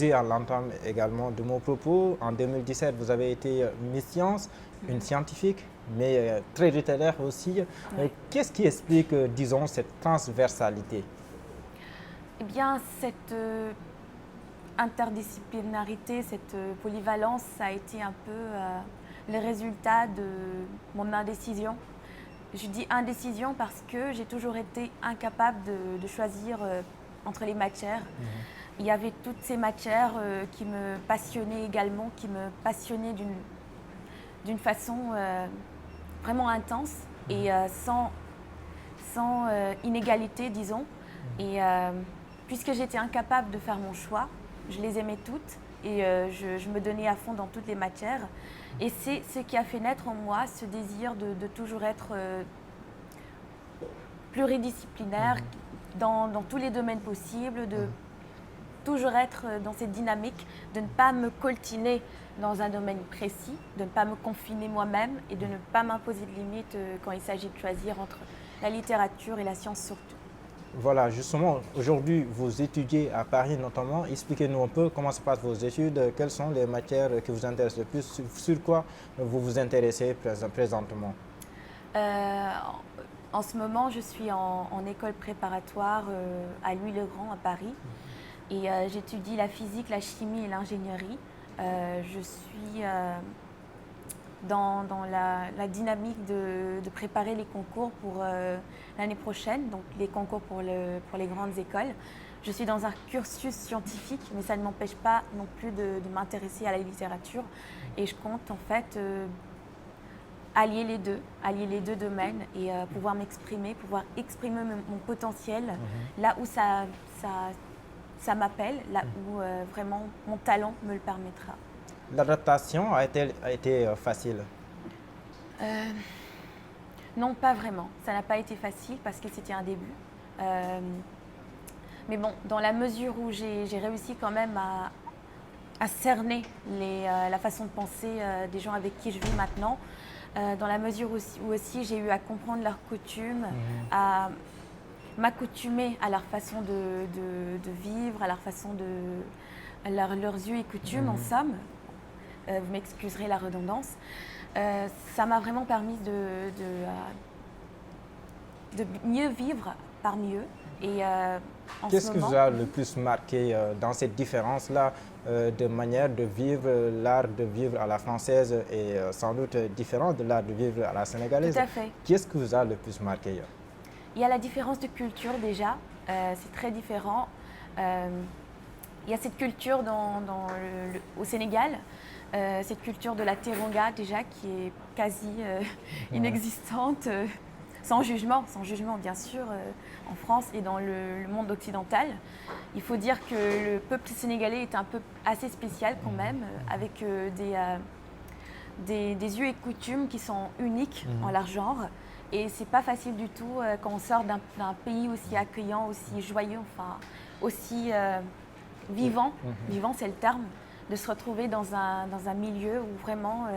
disais à l'entame également de mon propos, en 2017, vous avez été Miss Science, une scientifique, mais très littéraire aussi. Qu'est-ce qui explique, disons, cette transversalité? Eh bien, cette interdisciplinarité, cette polyvalence, ça a été un peu le résultat de mon indécision. Je dis indécision parce que j'ai toujours été incapable de choisir entre les matières. Il y avait toutes ces matières qui me passionnaient également, qui me passionnaient d'une façon vraiment intense et sans inégalité, disons. Et puisque j'étais incapable de faire mon choix, je les aimais toutes et je me donnais à fond dans toutes les matières. Et c'est ce qui a fait naître en moi ce désir de toujours être pluridisciplinaire dans tous les domaines possibles, de toujours être dans cette dynamique, de ne pas me coltiner dans un domaine précis, de ne pas me confiner moi-même et de ne pas m'imposer de limites quand il s'agit de choisir entre la littérature et la science surtout. Voilà, justement, aujourd'hui, vous étudiez à Paris notamment. Expliquez-nous un peu comment se passent vos études, quelles sont les matières qui vous intéressent le plus, sur quoi vous vous intéressez présentement. En ce moment, je suis en école préparatoire à Louis-le-Grand à Paris et j'étudie la physique, la chimie et l'ingénierie. Je suis dans la dynamique de préparer les concours pour l'année prochaine, donc les concours pour les grandes écoles. Je suis dans un cursus scientifique, mais ça ne m'empêche pas non plus de m'intéresser à la littérature. Et je compte en fait allier les deux domaines et pouvoir m'exprimer, pouvoir exprimer mon potentiel là où ça m'appelle, là où vraiment mon talent me le permettra. L'adaptation a été facile. Non, pas vraiment. Ça n'a pas été facile parce que c'était un début. Mais bon, dans la mesure où j'ai réussi quand même à cerner la façon de penser des gens avec qui je vis maintenant, dans la mesure où aussi j'ai eu à comprendre leurs coutumes, à m'accoutumer à leur façon de vivre, à leur façon leurs us et coutumes en somme. Vous m'excuserez la redondance. Ça m'a vraiment permis de mieux vivre parmi eux. Et Qu'est-ce qui vous a le plus marqué dans cette différence-là de manière de vivre, l'art de vivre à la française est sans doute différent de l'art de vivre à la sénégalaise? Tout à fait. Qu'est-ce qui vous a le plus marqué? Il y a la différence de culture déjà, c'est très différent. Il y a cette culture au Sénégal, cette culture de la teranga déjà qui est quasi inexistante, sans jugement bien sûr, en France et dans le monde occidental. Il faut dire que le peuple sénégalais est un peuple assez spécial quand même, avec des us et coutumes qui sont uniques en leur genre. Et c'est pas facile du tout quand on sort d'un pays aussi accueillant, aussi joyeux, enfin aussi vivant, vivant c'est le terme, de se retrouver dans un milieu où vraiment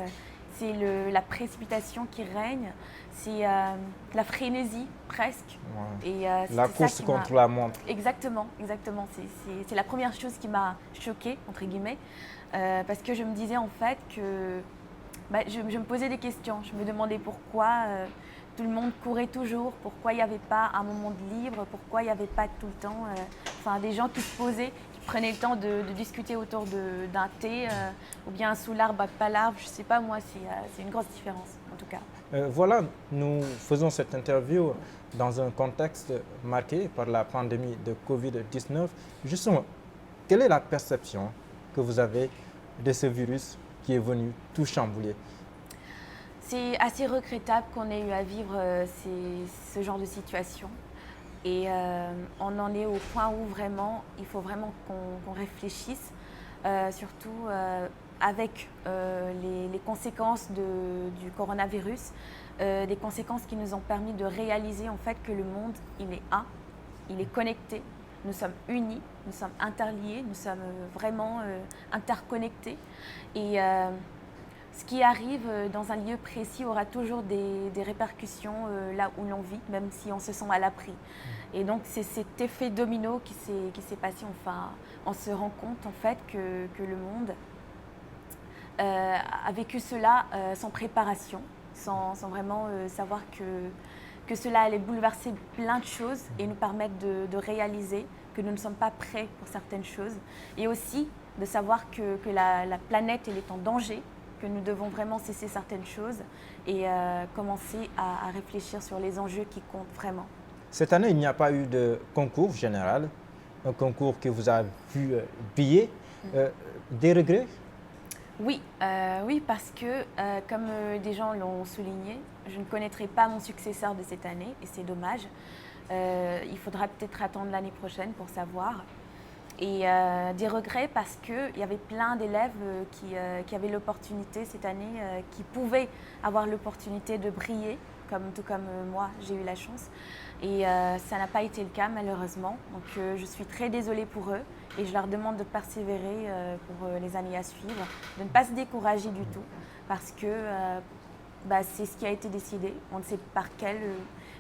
c'est la précipitation qui règne, c'est la frénésie presque. Ouais. Et, la course contre la montre. Exactement, exactement. C'est la première chose qui m'a choquée, entre guillemets, parce que je me disais en fait que je me posais des questions. Je me demandais pourquoi tout le monde courait toujours, pourquoi il n'y avait pas un moment de libre, pourquoi il n'y avait pas tout le temps des gens qui se posaient, qui prenaient le temps de discuter autour d'un thé ou bien sous l'arbre, pas l'arbre, je ne sais pas moi, c'est une grosse différence en tout cas. Voilà, nous faisons cette interview dans un contexte marqué par la pandémie de Covid-19. Justement, quelle est la perception que vous avez de ce virus qui est venu tout chambouler? C'est assez regrettable qu'on ait eu à vivre ce genre de situation. Et on en est au point où vraiment, il faut vraiment qu'on réfléchisse, surtout avec les conséquences du coronavirus, des conséquences qui nous ont permis de réaliser en fait que le monde, il est un, il est connecté, nous sommes unis, nous sommes interliés, nous sommes vraiment interconnectés. Et ce qui arrive dans un lieu précis aura toujours des répercussions là où l'on vit, même si on se sent à l'abri. Et donc c'est cet effet domino qui s'est passé. Enfin, on se rend compte en fait que le monde a vécu cela sans préparation, sans vraiment savoir que cela allait bouleverser plein de choses et nous permettre de réaliser que nous ne sommes pas prêts pour certaines choses. Et aussi de savoir que la planète elle est en danger, que nous devons vraiment cesser certaines choses et commencer à réfléchir sur les enjeux qui comptent vraiment. Cette année, il n'y a pas eu de concours général, un concours que vous avez vu briller. Des regrets? Oui, oui, parce que comme des gens l'ont souligné, je ne connaîtrai pas mon successeur de cette année et c'est dommage. Il faudra peut-être attendre l'année prochaine pour savoir. Et des regrets parce qu'il y avait plein d'élèves qui avaient l'opportunité cette année, qui pouvaient avoir l'opportunité de briller, tout comme moi, j'ai eu la chance. Et ça n'a pas été le cas malheureusement. Donc je suis très désolée pour eux et je leur demande de persévérer pour les années à suivre, de ne pas se décourager du tout parce que c'est ce qui a été décidé. On ne sait par quelle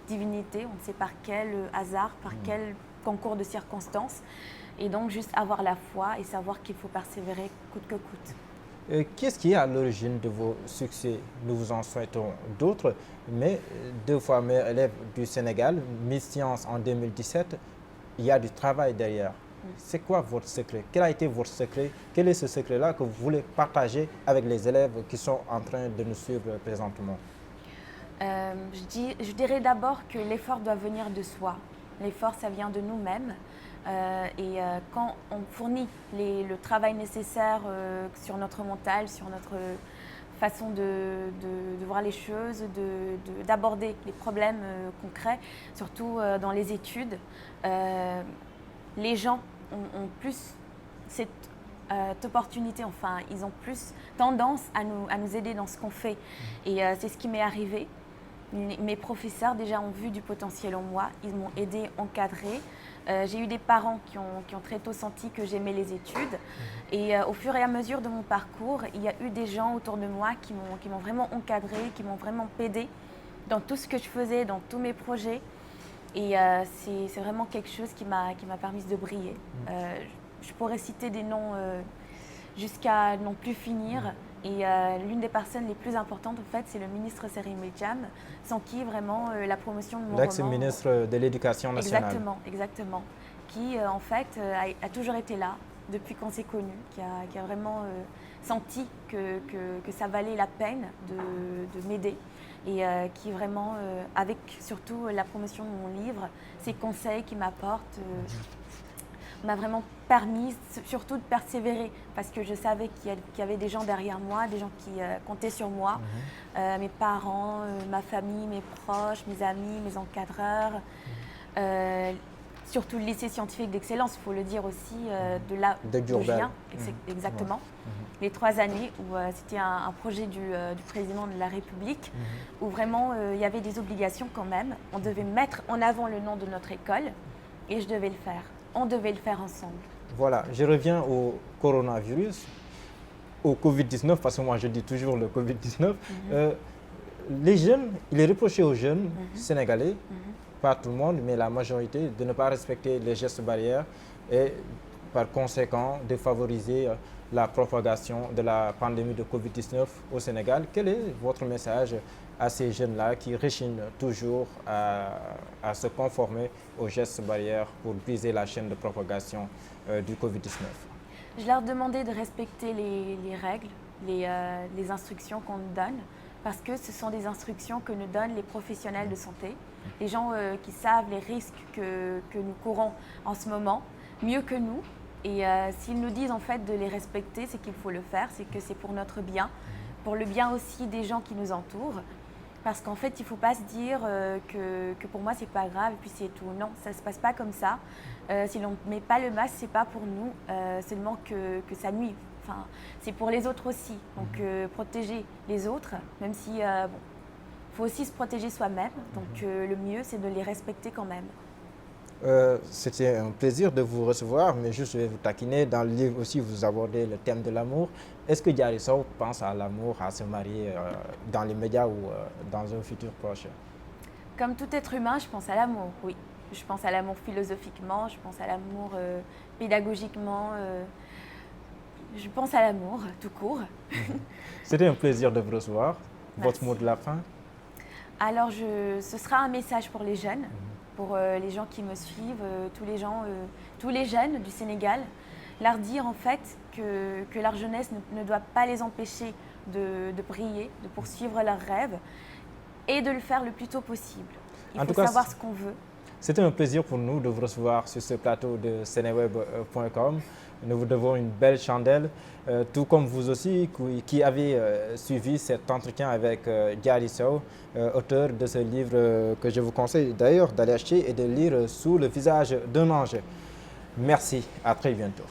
divinité, on ne sait par quel hasard, par quel concours de circonstances. Et donc juste avoir la foi et savoir qu'il faut persévérer coûte que coûte. Qu'est-ce qui est à l'origine de vos succès? Nous vous en souhaitons d'autres, mais 2 fois meilleur élève du Sénégal, Miss Science en 2017, il y a du travail derrière. C'est quoi votre secret? Quel a été votre secret? Quel est ce secret-là que vous voulez partager avec les élèves qui sont en train de nous suivre présentement? Je dirais d'abord que l'effort doit venir de soi. L'effort, ça vient de nous-mêmes. Quand on fournit le travail nécessaire sur notre mental, sur notre façon de voir les choses, d'aborder les problèmes concrets, surtout dans les études, les gens ont plus cette opportunité, enfin, ils ont plus tendance à nous aider dans ce qu'on fait. Et c'est ce qui m'est arrivé. Mes professeurs déjà ont vu du potentiel en moi, ils m'ont aidé, encadré. J'ai eu des parents qui ont très tôt senti que j'aimais les études. Et au fur et à mesure de mon parcours, il y a eu des gens autour de moi qui m'ont vraiment encadré, qui m'ont vraiment aidé dans tout ce que je faisais, dans tous mes projets. Et c'est vraiment quelque chose qui m'a permis de briller. Je pourrais citer des noms jusqu'à non plus finir. Et l'une des personnes les plus importantes, en fait, c'est le ministre Serine Medjam, sans qui vraiment la promotion de mon roman... L'ex-ministre de l'Éducation nationale. Exactement. Qui, en fait, a toujours été là depuis qu'on s'est connus, qui a vraiment senti que ça valait la peine de m'aider. Et qui vraiment, avec surtout la promotion de mon livre, ses conseils qu'il m'apporte, m'a vraiment permis surtout de persévérer parce que je savais qu'il y avait des gens derrière moi, des gens qui comptaient sur moi, mes parents, ma famille, mes proches, mes amis, mes encadreurs, surtout le lycée scientifique d'excellence, il faut le dire aussi, de là où je viens, exactement. Les 3 années où c'était un projet du président de la République, où vraiment il y avait des obligations quand même. On devait mettre en avant le nom de notre école et je devais le faire. On devait le faire ensemble. Voilà, je reviens au coronavirus, au Covid-19, parce que moi je dis toujours le Covid-19. Les jeunes, il est reproché aux jeunes sénégalais, pas tout le monde, mais la majorité, de ne pas respecter les gestes barrières et par conséquent de favoriser la propagation de la pandémie de Covid-19 au Sénégal. Quel est votre message à ces jeunes-là qui rechignent toujours à se conformer aux gestes barrières pour briser la chaîne de propagation du Covid-19? Je leur demandais de respecter les règles, les instructions qu'on nous donne, parce que ce sont des instructions que nous donnent les professionnels de santé, les gens qui savent les risques que nous courons en ce moment, mieux que nous. Et s'ils nous disent en fait de les respecter, c'est qu'il faut le faire, c'est que c'est pour notre bien, pour le bien aussi des gens qui nous entourent. Parce qu'en fait, il ne faut pas se dire que pour moi, c'est pas grave et puis c'est tout. Non, ça ne se passe pas comme ça. Si l'on ne met pas le masque, ce n'est pas pour nous seulement que ça nuit. Enfin, c'est pour les autres aussi. Donc, protéger les autres, même si faut aussi se protéger soi-même. Donc, le mieux, c'est de les respecter quand même. C'était un plaisir de vous recevoir, mais juste je vais vous taquiner. Dans le livre aussi, vous abordez le thème de l'amour. Est-ce que Diary Sow pense à l'amour, à se marier dans les médias ou dans un futur proche? Comme tout être humain, je pense à l'amour, oui. Je pense à l'amour philosophiquement, je pense à l'amour pédagogiquement, je pense à l'amour tout court. C'était un plaisir de vous recevoir. Votre Merci. mot de la fin? Alors, ce sera un message pour les jeunes, pour les gens qui me suivent, tous les jeunes du Sénégal, leur dire en fait que leur jeunesse ne doit pas les empêcher de briller, de poursuivre leurs rêves et de le faire le plus tôt possible. Il En faut tout cas, savoir ce qu'on veut. c'était un plaisir pour nous de vous recevoir sur ce plateau de Seneweb.com. Nous vous devons une belle chandelle, tout comme vous aussi qui avez suivi cet entretien avec Diary Sow, auteur de ce livre que je vous conseille d'ailleurs d'aller acheter et de lire Sous le visage d'un ange. Merci, à très bientôt.